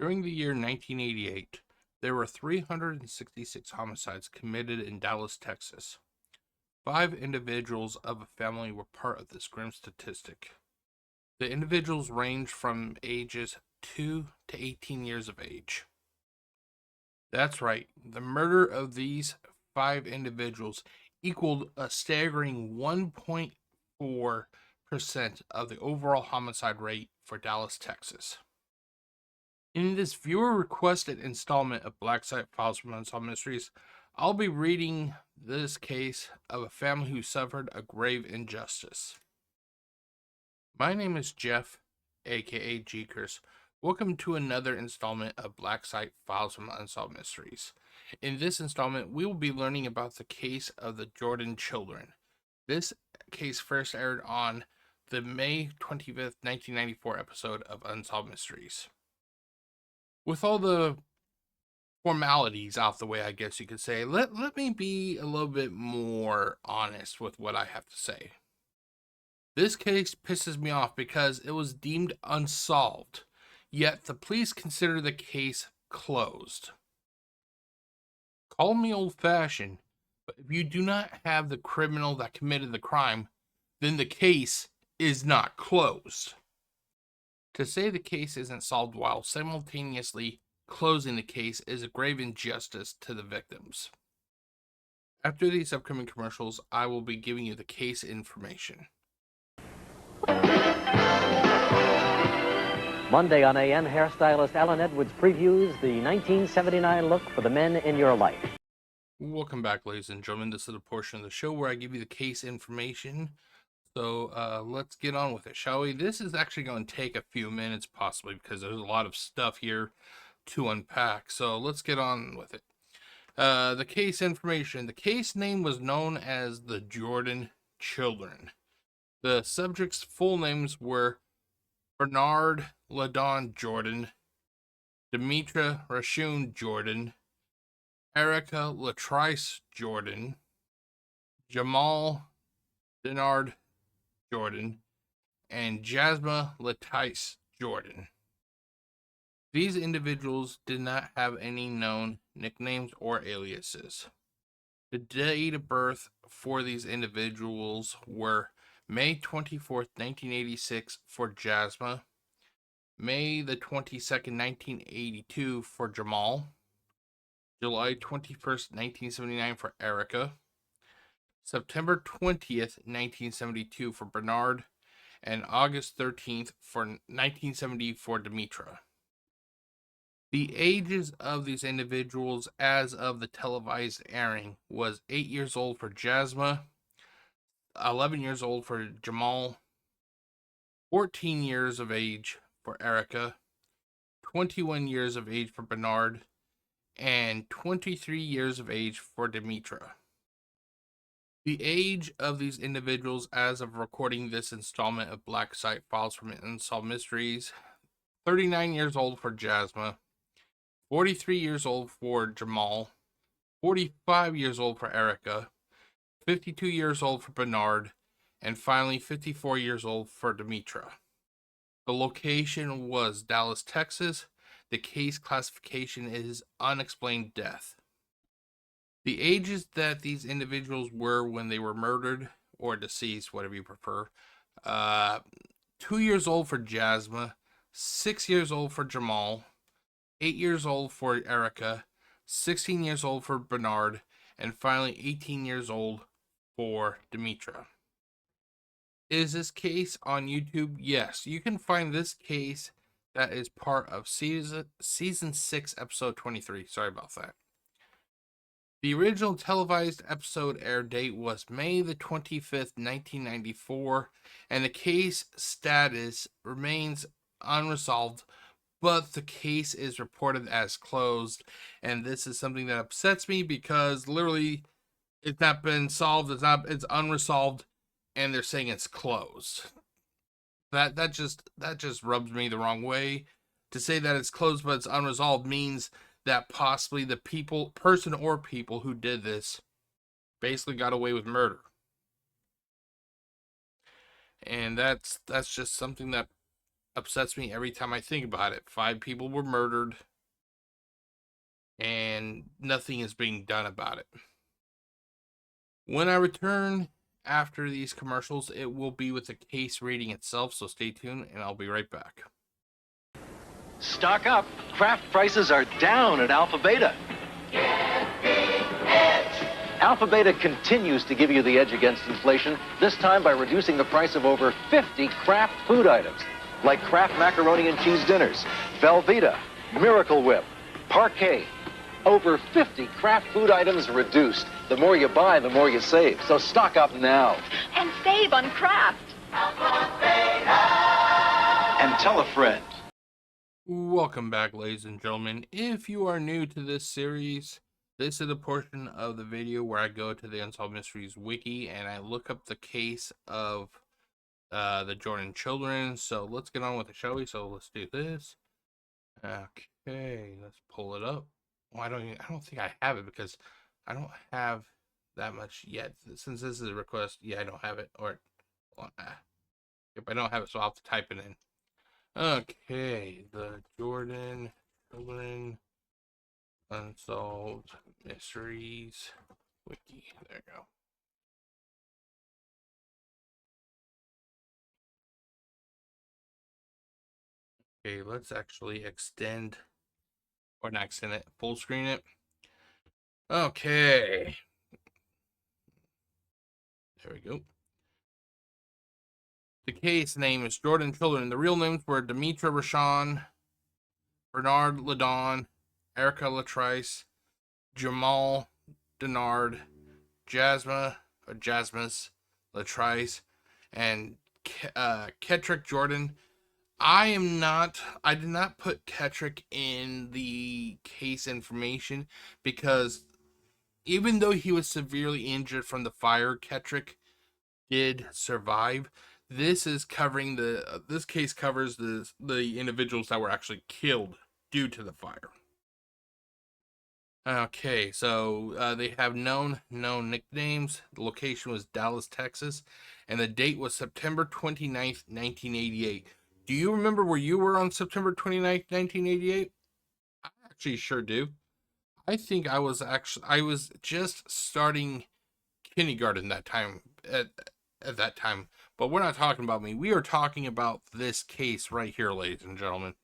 During the year 1988, there were 366 homicides committed in Dallas, Texas. 5 individuals of a family were part of this grim statistic. The individuals ranged from ages 2 to 18 years of age. That's right, the murder of these 5 individuals equaled a staggering 1.4% of the overall homicide rate for Dallas, Texas. In this viewer-requested installment of Black Site Files from Unsolved Mysteries, I'll be reading this case of a family who suffered a grave injustice. My name is Jeff, aka GCurse. Welcome to another installment of Black Site Files from Unsolved Mysteries. In this installment, we will be learning about the case of the Jordan children. This case first aired on the May 25th, 1994 episode of Unsolved Mysteries. With all the formalities out the way, I guess you could say, let me be a little bit more honest with what I have to say. This case pisses me off because it was deemed unsolved, yet the police consider the case closed. Call me old-fashioned, but if you do not have the criminal that committed the crime, then the case is not closed. To say the case isn't solved while simultaneously closing the case is a grave injustice to the victims. After these upcoming commercials, I will be giving you the case information. Monday on AN, hairstylist Alan Edwards previews the 1979 look for the men in your life. Welcome back, ladies and gentlemen. This is a portion of the show where I give you the case information. So let's get on with it, shall we? This is actually going to take a few minutes, possibly, because there's a lot of stuff here to unpack. So let's get on with it. The case information. The case name was known as the Jordan children. The subjects' full names were Bernard LaDon Jordan, Demetra Rashun Jordan, Erica Latrice Jordan, Jamal Denard Jordan, and Jasmine Latice Jordan. These individuals did not have any known nicknames or aliases. The date of birth for these individuals were May 24th, 1986 for Jasmine, May the 22nd, 1982 for Jamal, July 21st, 1979 for Erica, September 20th, 1972 for Bernard, and August 13th for 1970 for Demetra. The ages of these individuals as of the televised airing was 8 years old for Jasmine, 11 years old for Jamal, 14 years of age for Erica, 21 years of age for Bernard, and 23 years of age for Demetra. The age of these individuals as of recording this installment of Black Site Files from Unsolved Mysteries: 39 years old for Jasmine, 43 years old for Jamal, 45 years old for Erica, 52 years old for Bernard, and finally 54 years old for Demetra. The location was Dallas, Texas. The case classification is unexplained death. The ages that these individuals were when they were murdered or deceased, whatever you prefer: 2 years old for Jasmine, 6 years old for Jamal, 8 years old for Erica, 16 years old for Bernard, and finally 18 years old for Demetra. Is this case on YouTube? Yes, you can find this case. That is part of season 6, episode 23. Sorry about that. The original televised episode air date was May the 25th, 1994, and the case status remains unresolved, but the case is reported as closed, and this is something that upsets me because literally it's not been solved, it's unresolved, and they're saying it's closed. That just rubs me the wrong way. To say that it's closed but it's unresolved means that possibly the person or people who did this basically got away with murder. And that's just something that upsets me every time I think about it. 5 people were murdered, and nothing is being done about it. When I return after these commercials, it will be with the case reading itself, so stay tuned, and I'll be right back. Stock up. Craft prices are down at Alpha Beta. Alpha Beta continues to give you the edge against inflation, this time by reducing the price of over 50 Kraft food items, like Kraft macaroni and cheese dinners, Velveeta, Miracle Whip, Parquet. Over 50 Kraft food items reduced. The more you buy, the more you save. So stock up now. And save on Kraft. And tell a friend. Welcome back, ladies and gentlemen. If you are new to this series, this is a portion of the video where I go to the Unsolved Mysteries wiki and I look up the case of the Jordan children. So let's get on with it, shall we? So let's do this. Okay, let's pull it up. Well, I don't think I have it because I don't have that much yet. Since this is a request, yeah, I don't have it. Or, if I don't have it, so I'll have to type it in. Okay, the Jordan children Unsolved Mysteries wiki. There you go. Okay, let's actually extend, or not extend it, full screen it. Okay. There we go. The case name is Jordan Children. The real names were Demetra Rashawn, Bernard Ladon, Erica Latrice, Jamal Denard, Jasmus Latrice, and Kettrick Jordan. I did not put Kettrick in the case information because even though he was severely injured from the fire, Kettrick did survive. This is covering this case covers the individuals that were actually killed due to the fire. Okay, so they have known nicknames. The location was Dallas, Texas, and the date was September 29th, 1988. Do you remember where you were on September 29th, 1988? I actually sure do. I think I was just starting kindergarten that time at that time. But we're not talking about me. We are talking about this case right here, ladies and gentlemen.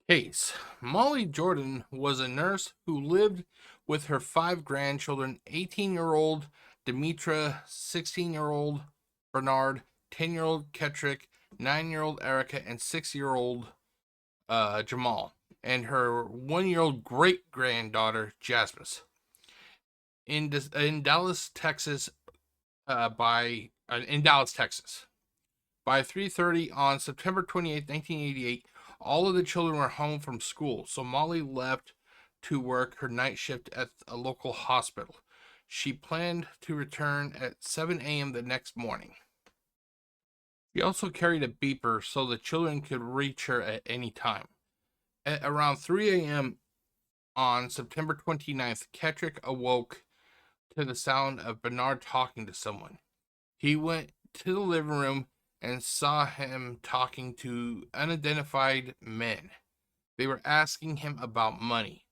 Case. Molly Jordan was a nurse who lived with her 5 grandchildren, 18-year-old Demetra, 16-year-old Bernard, 10-year-old Kettrick, 9-year-old Erica, and 6-year-old Jamal, and her 1-year-old great-granddaughter, Jasmus. In Dallas, Texas, by 3:30 on September 28, 1988, all of the children were home from school, so Molly left to work her night shift at a local hospital. She planned to return at 7 a.m. the next morning. She also carried a beeper so the children could reach her at any time. At around 3 a.m. on September 29th, Kettrick awoke to the sound of Bernard talking to someone. He went to the living room and saw him talking to unidentified men. They were asking him about money.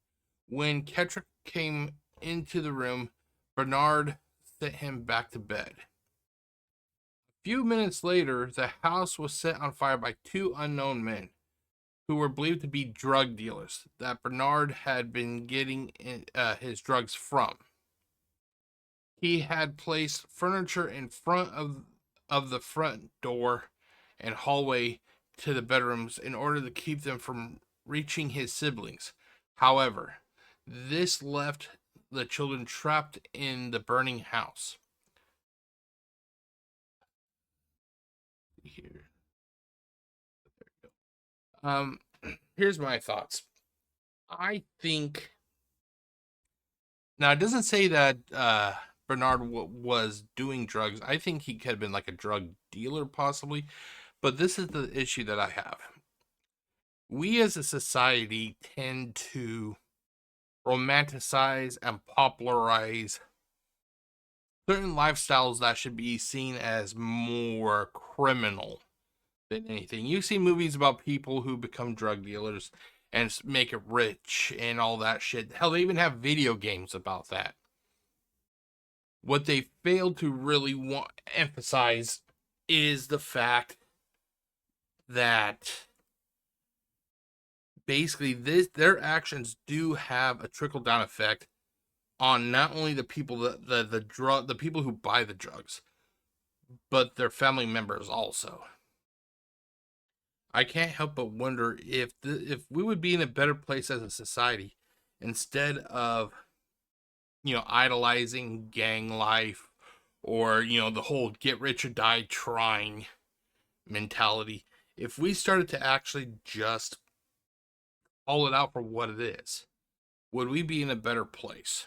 When Kettrick came into the room, Bernard sent him back to bed. A few minutes later, the house was set on fire by 2 unknown men who were believed to be drug dealers that Bernard had been getting his drugs from. He had placed furniture in front of the front door and hallway to the bedrooms in order to keep them from reaching his siblings. However, this left the children trapped in the burning house. Here. Here's my thoughts. I think now it doesn't say that Bernard was doing drugs. I think he could have been like a drug dealer, possibly. But this is the issue that I have. We as a society tend to romanticize and popularize certain lifestyles that should be seen as more criminal than anything. You see movies about people who become drug dealers and make it rich and all that shit. Hell, they even have video games about that. What they failed to really emphasize is the fact that basically their actions do have a trickle down effect on not only the people the people who buy the drugs, but their family members also. I can't help but wonder if we would be in a better place as a society instead of, idolizing gang life, or, the whole get rich or die trying mentality. If we started to actually just call it out for what it is, would we be in a better place?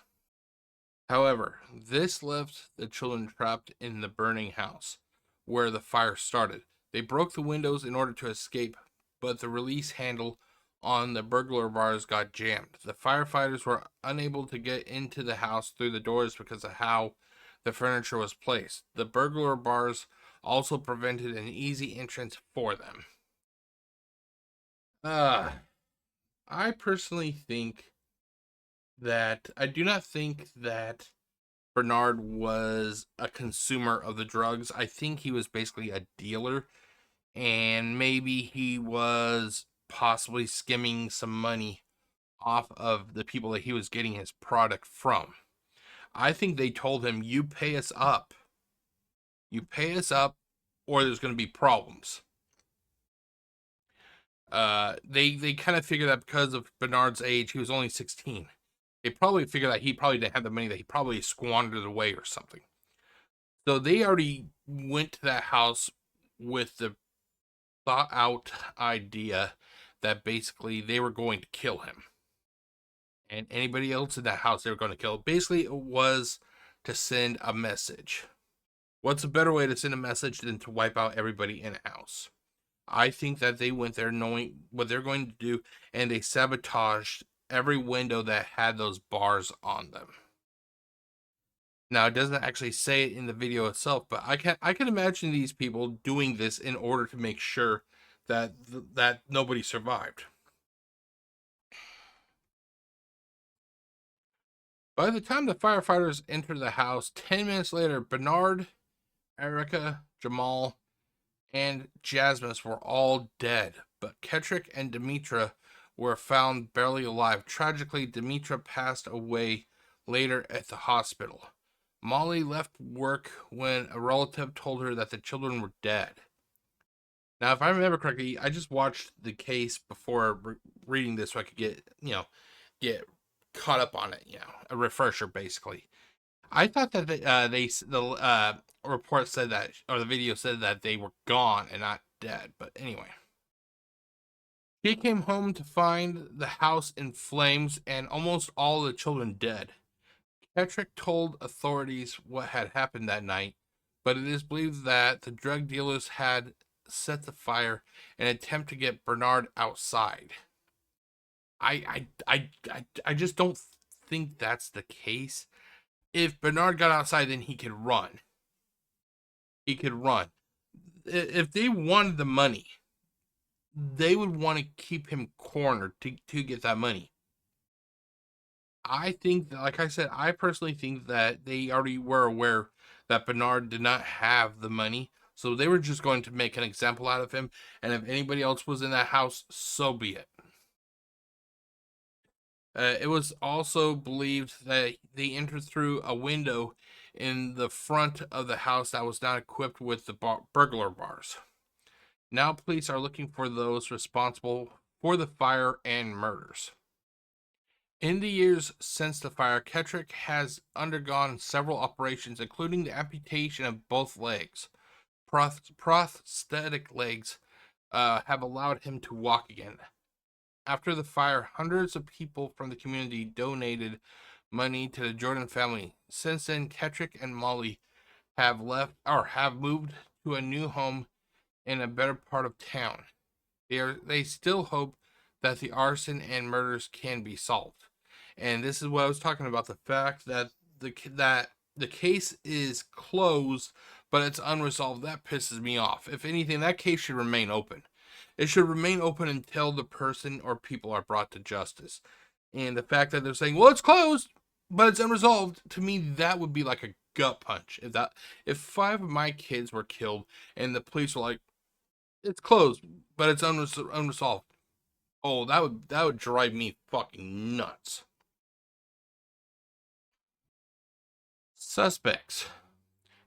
However, this left the children trapped in the burning house where the fire started. They broke the windows in order to escape, but the release handle on the burglar bars got jammed. The firefighters were unable to get into the house through the doors because of how the furniture was placed. The burglar bars also prevented an easy entrance for them. I personally think that I do not think that Bernard was a consumer of the drugs. I think he was basically a dealer, and maybe he was possibly skimming some money off of the people that he was getting his product from. I think they told him, you pay us up. You pay us up, or there's going to be problems. They kind of figured that because of Bernard's age, he was only 16. They probably figured that he probably didn't have the money, that he probably squandered away or something. So they already went to that house with the thought out idea that basically they were going to kill him. And anybody else in that house they were going to kill. Basically, it was to send a message. What's a better way to send a message than to wipe out everybody in a house? I think that they went there knowing what they're going to do, and they sabotaged every window that had those bars on them. Now, it doesn't actually say it in the video itself, but I can imagine these people doing this in order to make sure that that nobody survived. By the time the firefighters entered the house, 10 minutes later, Bernard, Erica, Jamal, and Jasmine were all dead, but Kettrick and Demetra were found barely alive. Tragically, Demetra passed away later at the hospital. Molly left work when a relative told her that the children were dead. Now, if I remember correctly, I just watched the case before reading this so I could get caught up on it, a refresher basically. I thought that the report said that, or the video said that they were gone and not dead, but anyway. She came home to find the house in flames and almost all the children dead. Kettrick told authorities what had happened that night, but it is believed that the drug dealers had set the fire in an attempt to get Bernard outside. I just don't think that's the case. If Bernard got outside, then he could run. He could run. If they wanted the money, they would want to keep him cornered to get that money. I think that, like I said, I personally think that they already were aware that Bernard did not have the money, so they were just going to make an example out of him, and if anybody else was in that house, so be it. It was also believed that they entered through a window in the front of the house that was not equipped with the burglar bars. Now police are looking for those responsible for the fire and murders. In the years since the fire, Kettrick has undergone several operations, including the amputation of both legs. Prosthetic legs have allowed him to walk again. After the fire, hundreds of people from the community donated money to the Jordan family. Since then, Kettrick and Molly have moved to a new home in a better part of town. They still hope that the arson and murders can be solved. And this is what I was talking about, the fact that the case is closed, but it's unresolved. That pisses me off. If anything, that case should remain open. It should remain open until the person or people are brought to justice. And the fact that they're saying, well, it's closed, but it's unresolved, to me, that would be like a gut punch. If 5 of my kids were killed and the police were like, it's closed, but it's unresolved. Oh, that would drive me fucking nuts. Suspects.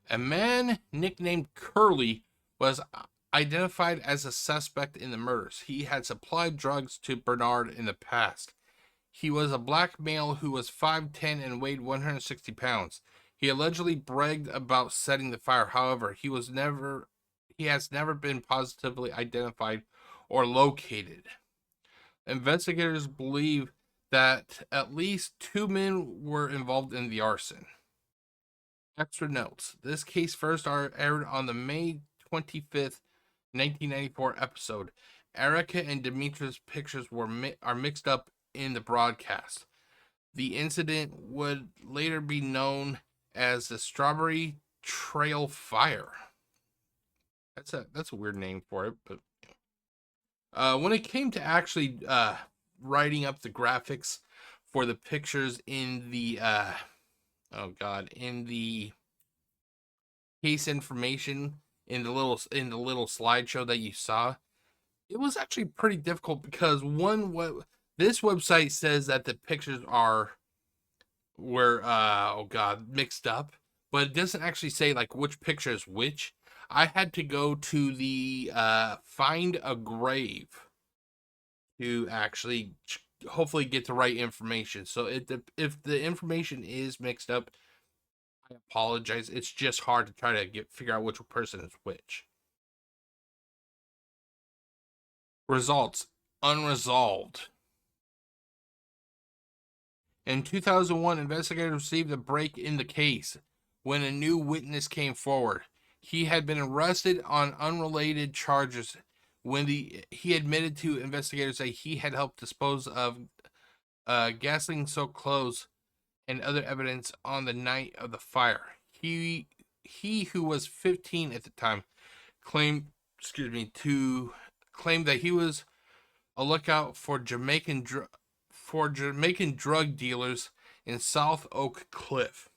A man nicknamed Curly was identified as a suspect in the murders. He had supplied drugs to Bernard in the past. He was a black male who was 5'10" and weighed 160 pounds. He allegedly bragged about setting the fire. However, he has never been positively identified or located. Investigators believe that at least 2 men were involved in the arson. Extra notes. This case first aired on the May 25th, 1994 episode. Erica and Dimitri's pictures are mixed up in the broadcast. The incident would later be known as the Strawberry Trail Fire. That's a weird name for it, but when it came to actually writing up the graphics for the pictures in the in the case information in the little slideshow that you saw, it was actually pretty difficult because this website says that the pictures were mixed up, but it doesn't actually say like which picture is which. I had to go to the find a grave to actually hopefully get the right information. So if the information is mixed up, I apologize. It's just hard to try to figure out which person is which. Results: unresolved. In 2001, investigators received a break in the case when a new witness came forward. He had been arrested on unrelated charges when he admitted to investigators that he had helped dispose of gasoline soaked clothes and other evidence on the night of the fire. He who was 15 at the time claimed that he was a lookout for Jamaican drug dealers in South Oak Cliff.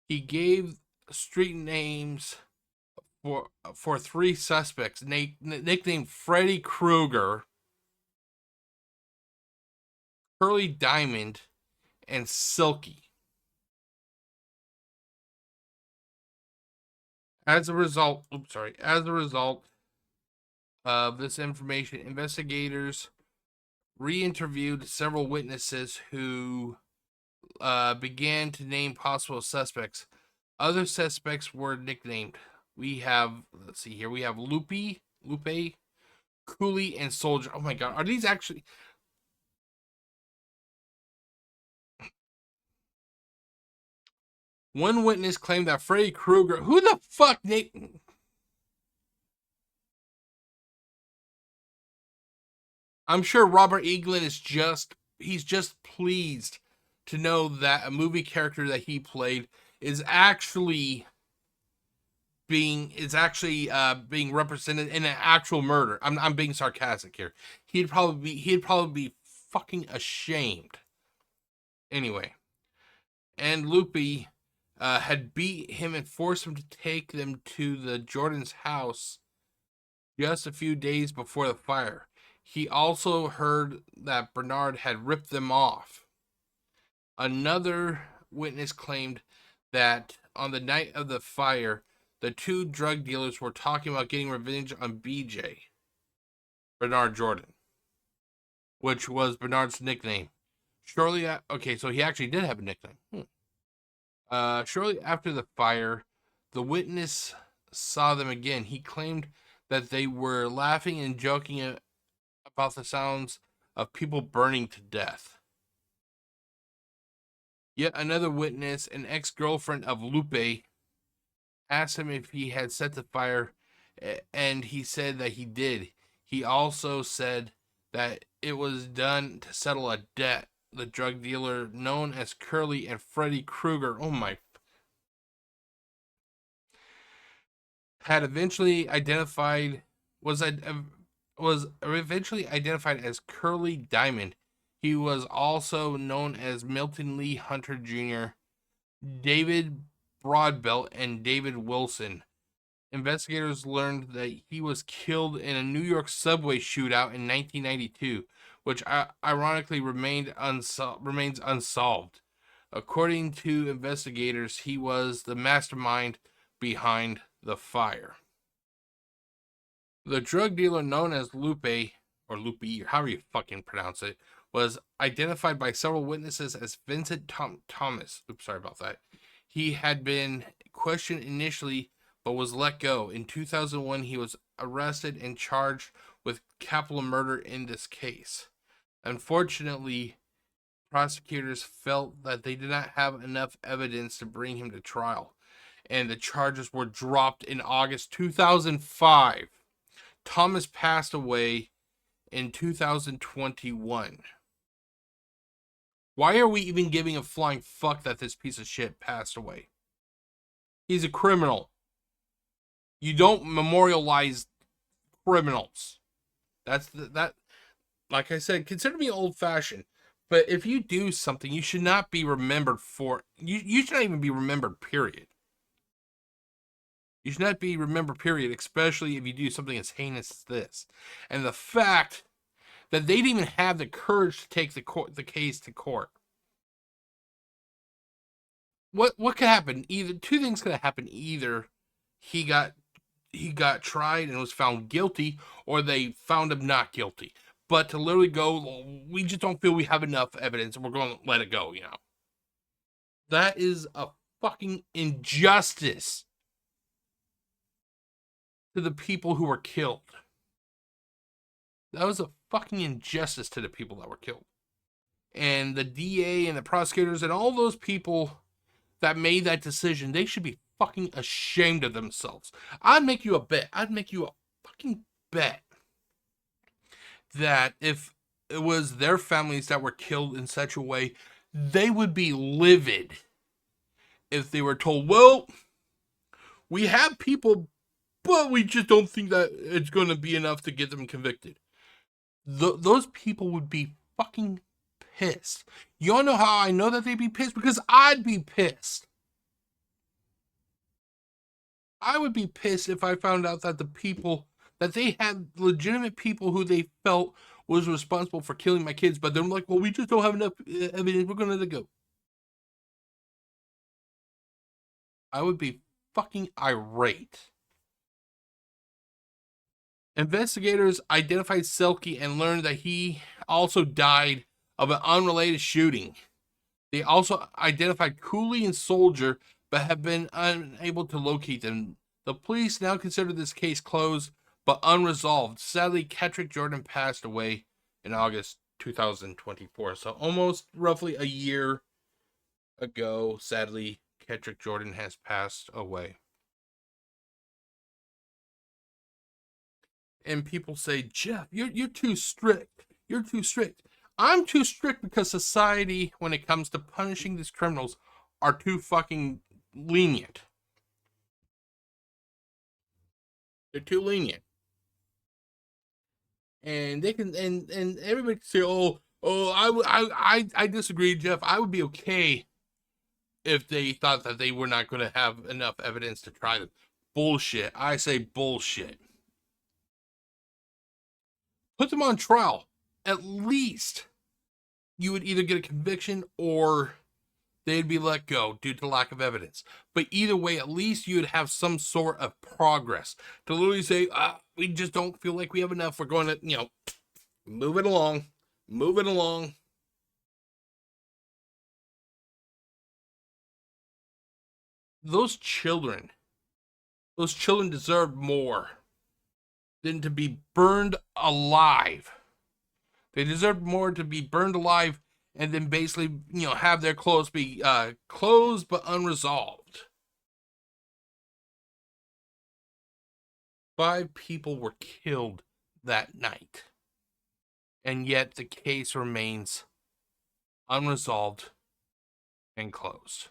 He gave street names for 3 suspects nicknamed Freddy Krueger, Curly Diamond, and Silky. As a result of this information, investigators re-interviewed several witnesses who began to name possible suspects. Other suspects were nicknamed. We have Lupe, Cooley, and Soldier. Oh my god, are these actually... One witness claimed that Freddy Krueger... Who the fuck named... I'm sure Robert Englund is he's just pleased to know that a movie character that he played is actually being represented in an actual murder. I'm being sarcastic here. He'd probably be fucking ashamed. Anyway, and Lupe had beat him and forced him to take them to the Jordan's house just a few days before the fire. He also heard that Bernard had ripped them off. Another witness claimed that on the night of the fire, the 2 drug dealers were talking about getting revenge on BJ, Bernard Jordan, which was Bernard's nickname. So he actually did have a nickname. Shortly after the fire, the witness saw them again. He claimed that they were laughing and joking about the sounds of people burning to death. Yet another witness, an ex-girlfriend of Lupe, asked him if he had set the fire, and he said that he did. He also said that it was done to settle a debt. The drug dealer known as Curly and Freddy Krueger. Oh my had eventually identified was eventually identified as Curly Diamond. He was also known as Milton Lee Hunter Jr., David Broadbelt, and David Wilson. Investigators learned that he was killed in a New York subway shootout in 1992, which ironically remains unsolved. According to investigators, he was the mastermind behind the fire. The drug dealer known as Lupe, or Lupe, or however you fucking pronounce it, was identified by several witnesses as Vincent Thomas. Oops, sorry about that. He had been questioned initially, but was let go. In 2001, he was arrested and charged with capital murder in this case. Unfortunately, prosecutors felt that they did not have enough evidence to bring him to trial, and the charges were dropped in August 2005. Thomas passed away in 2021. Why are we even giving a flying fuck that this piece of shit passed away? He's a criminal. You don't memorialize criminals. That. Like I said, consider me old-fashioned. But if you do something, you should not be remembered for. You should not even be remembered. Period. You should not be remembered. Period. Especially if you do something as heinous as this. And the fact that they didn't even have the courage to take the case to court. What could happen? Either two things could happen. Either he got tried and was found guilty, or they found him not guilty. But to literally go, we just don't feel we have enough evidence, and we're going to let it go. That is a fucking injustice to the people who were killed. That was a fucking injustice to the people that were killed. And the DA and the prosecutors and all those people that made that decision, they should be fucking ashamed of themselves. I'd make you a bet. I'd make you a fucking bet that if it was their families that were killed in such a way, they would be livid if they were told, well, we have people, but we just don't think that it's going to be enough to get them convicted. Those people would be fucking pissed. You all know how I know that they'd be pissed? Because I'd be pissed. I would be pissed if I found out that the people, that they had legitimate people who they felt was responsible for killing my kids, but they're like, well, we just don't have enough evidence, we're going to let it go. I would be fucking irate. Investigators identified Selke and learned that he also died of an unrelated shooting. They also identified Cooley and Soldier, but have been unable to locate them. The police now consider this case closed, but unresolved. Sadly, Kettrick Jordan passed away in August 2024. So almost roughly a year ago, sadly, Kettrick Jordan has passed away. And people say, Jeff, you're too strict. You're too strict. I'm too strict because society, when it comes to punishing these criminals, are too fucking lenient. They're too lenient. And they can, and everybody can say, I disagree, Jeff. I would be okay if they thought that they were not going to have enough evidence to try them. Bullshit. I say bullshit. Put them on trial. At least you would either get a conviction or they'd be let go due to lack of evidence. But either way, at least you would have some sort of progress to literally say, we just don't feel like we have enough. We're going to, move it along. Move it along. Those children deserve more than to be burned alive. They deserve more to be burned alive and then basically, have their clothes be closed but unresolved. 5 people were killed that night. And yet the case remains unresolved and closed.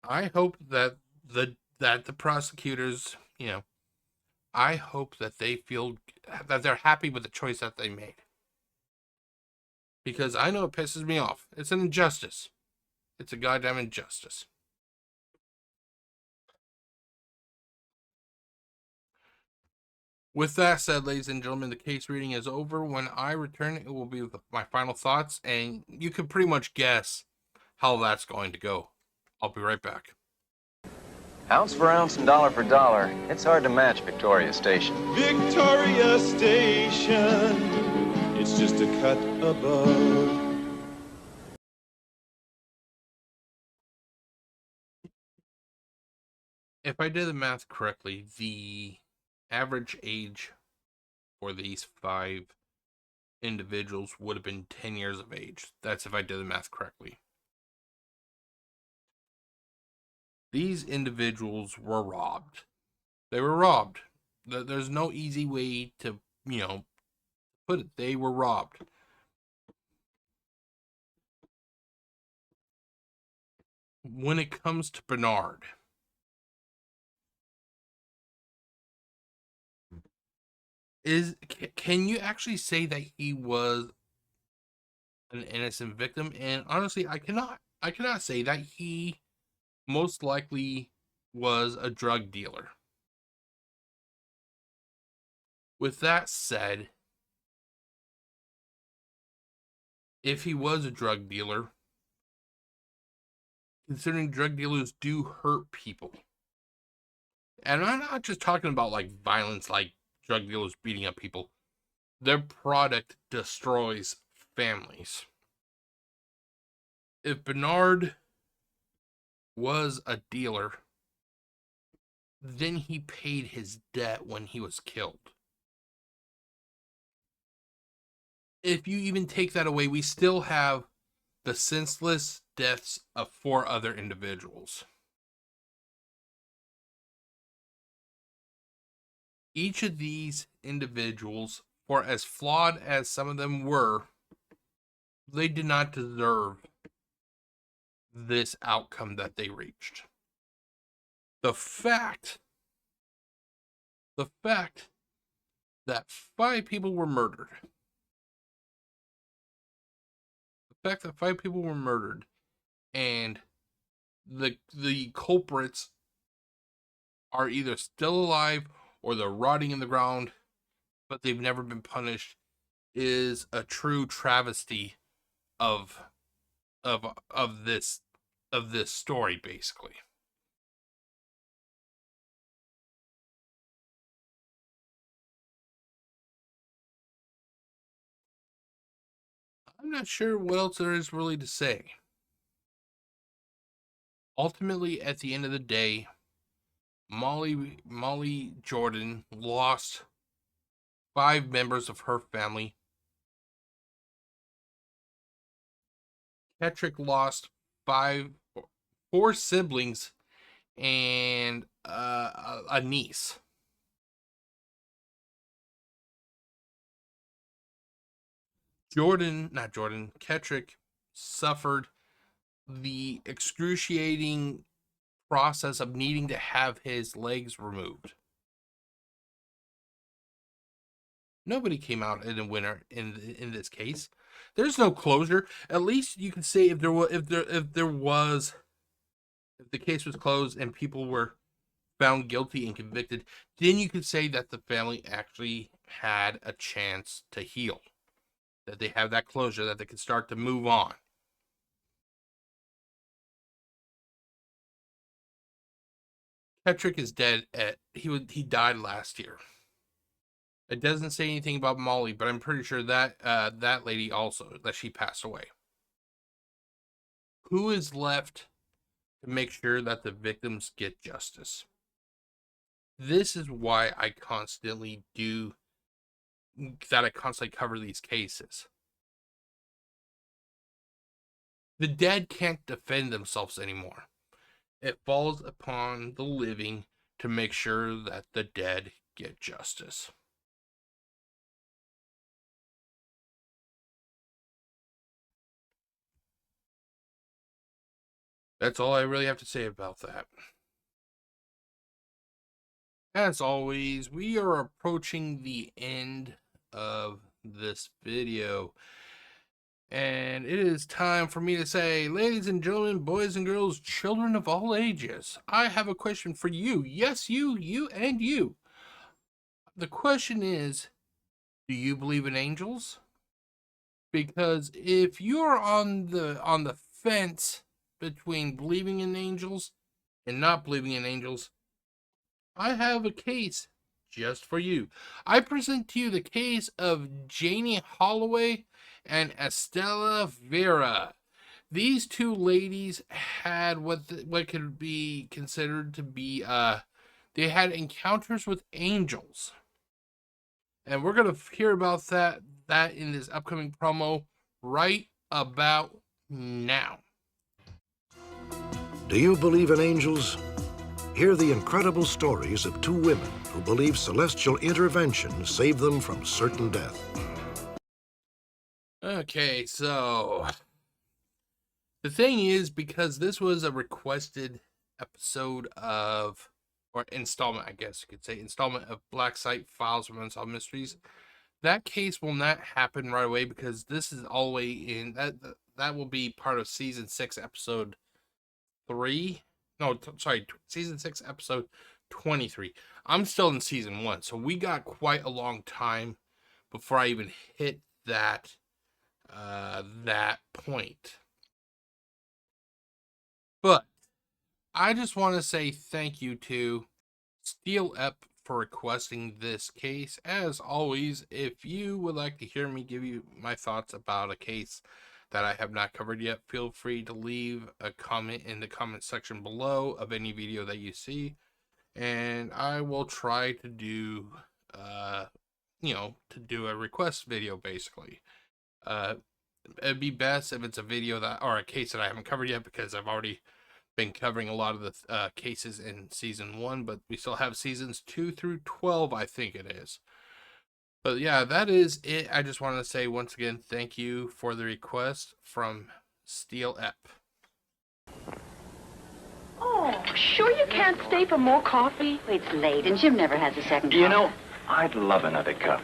I hope that the prosecutors, I hope that they feel that they're happy with the choice that they made. Because I know it pisses me off. It's an injustice. It's a goddamn injustice. With that said, ladies and gentlemen, the case reading is over. When I return, it will be with my final thoughts, and you can pretty much guess how that's going to go. I'll be right back. Ounce for ounce and dollar for dollar, it's hard to match Victoria Station. Victoria Station, it's just a cut above. If I did the math correctly, the average age for these 5 individuals would have been 10 years of age. That's if I did the math correctly. These individuals were robbed. They were robbed. There's no easy way to, put it. They were robbed. When it comes to Bernard, can you actually say that he was an innocent victim? And honestly, I cannot say that. He most likely was a drug dealer. With that said, if he was a drug dealer, considering drug dealers do hurt people, and I'm not just talking about like violence, like drug dealers beating up people, their product destroys families. If Bernard was a dealer, then he paid his debt when he was killed. If you even take that away, we still have the senseless deaths of 4 other individuals. Each of these individuals, for as flawed as some of them were, they did not deserve this outcome that they reached. The fact that 5 people were murdered, and the culprits are either still alive or they're rotting in the ground, but they've never been punished, is a true travesty of this story, basically. I'm not sure what else there is really to say. Ultimately, at the end of the day, Molly Jordan lost 5 members of her family. Patrick lost 4 siblings and a niece. Ketrick suffered the excruciating process of needing to have his legs removed. Nobody came out in a winner in this case. There's no closure. At least you can say if the case was closed and people were found guilty and convicted, then you could say that the family actually had a chance to heal, that they have that closure, that they can start to move on. Patrick is dead. He died last year. It doesn't say anything about Molly, but I'm pretty sure that that lady also, that she passed away. Who is left to make sure that the victims get justice? This is why I constantly cover these cases. The dead can't defend themselves anymore. It falls upon the living to make sure that the dead get justice. That's all I really have to say about that. As always, we are approaching the end of this video. And it is time for me to say, ladies and gentlemen, boys and girls, children of all ages, I have a question for you. Yes, you, and you. The question is, do you believe in angels? Because if you're on the fence between believing in angels and not believing in angels, I have a case just for you. I present to you the case of Janie Holloway and Estella Vera. These two ladies had what could be considered to be they had encounters with angels. And we're going to hear about that in this upcoming promo right about now. Do you believe in angels? Hear the incredible stories of two women who believe celestial intervention saved them from certain death. Okay, so the thing is, because this was a requested episode of, or installment, I guess you could say, installment of Black Site Files from Unsolved Mysteries, that case will not happen right away because this is all the way in, that will be part of season 6, episode 3. No, sorry, season 6, episode 23. I'm still in season 1, so we got quite a long time before I even hit that point. But I just want to say thank you to Steel Ep for requesting this case. As always, if you would like to hear me give you my thoughts about a case that I have not covered yet, feel free to leave a comment in the comment section below of any video that you see, and I will try to do to do a request video, basically. It'd be best if it's a video that, or a case that I haven't covered yet, because I've already been covering a lot of the cases in season 1, but we still have seasons 2 through 12, I think it is. But yeah, that is it. I just wanted to say once again, thank you for the request from Steel Ep. Oh, sure you can't stay for more coffee? It's late, and Jim never has a second cup. You know, I'd love another cup.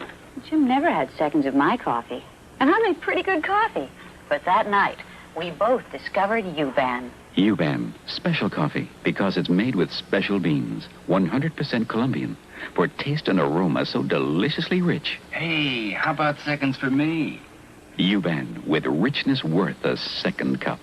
Jim never had seconds of my coffee. And I make pretty good coffee. But that night, we both discovered Yuban. Yuban, special coffee, because it's made with special beans, 100% Colombian, for taste and aroma so deliciously rich. Hey, how about seconds for me? Yuban, with richness worth a second cup.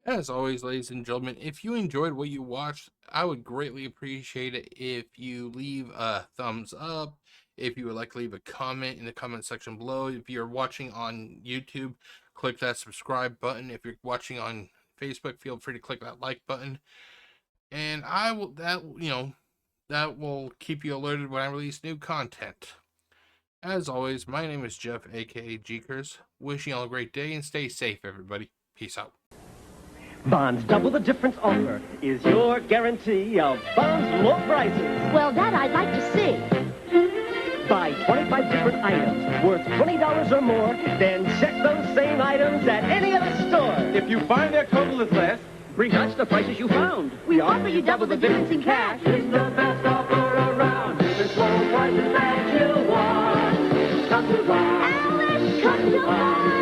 As always, ladies and gentlemen, if you enjoyed what you watched, I would greatly appreciate it if you leave a thumbs up, if you would like to leave a comment in the comment section below. If you're watching on YouTube, click that subscribe button. If you're watching on Facebook, feel free to click that like button. And that will keep you alerted when I release new content. As always, my name is Jeff, aka GCurse. Wishing you all a great day and stay safe, everybody. Peace out. Bond's double the difference offer is your guarantee of Bond's low prices. Well, that I'd like to see. Buy 25 different items worth $20 or more, then check those same items at any other store. If you find their total is less, retouch the prices you found. We offer you double the difference in cash. It's the best offer around. It's low prices that you want. Come to Bond. Alice, come to Bond.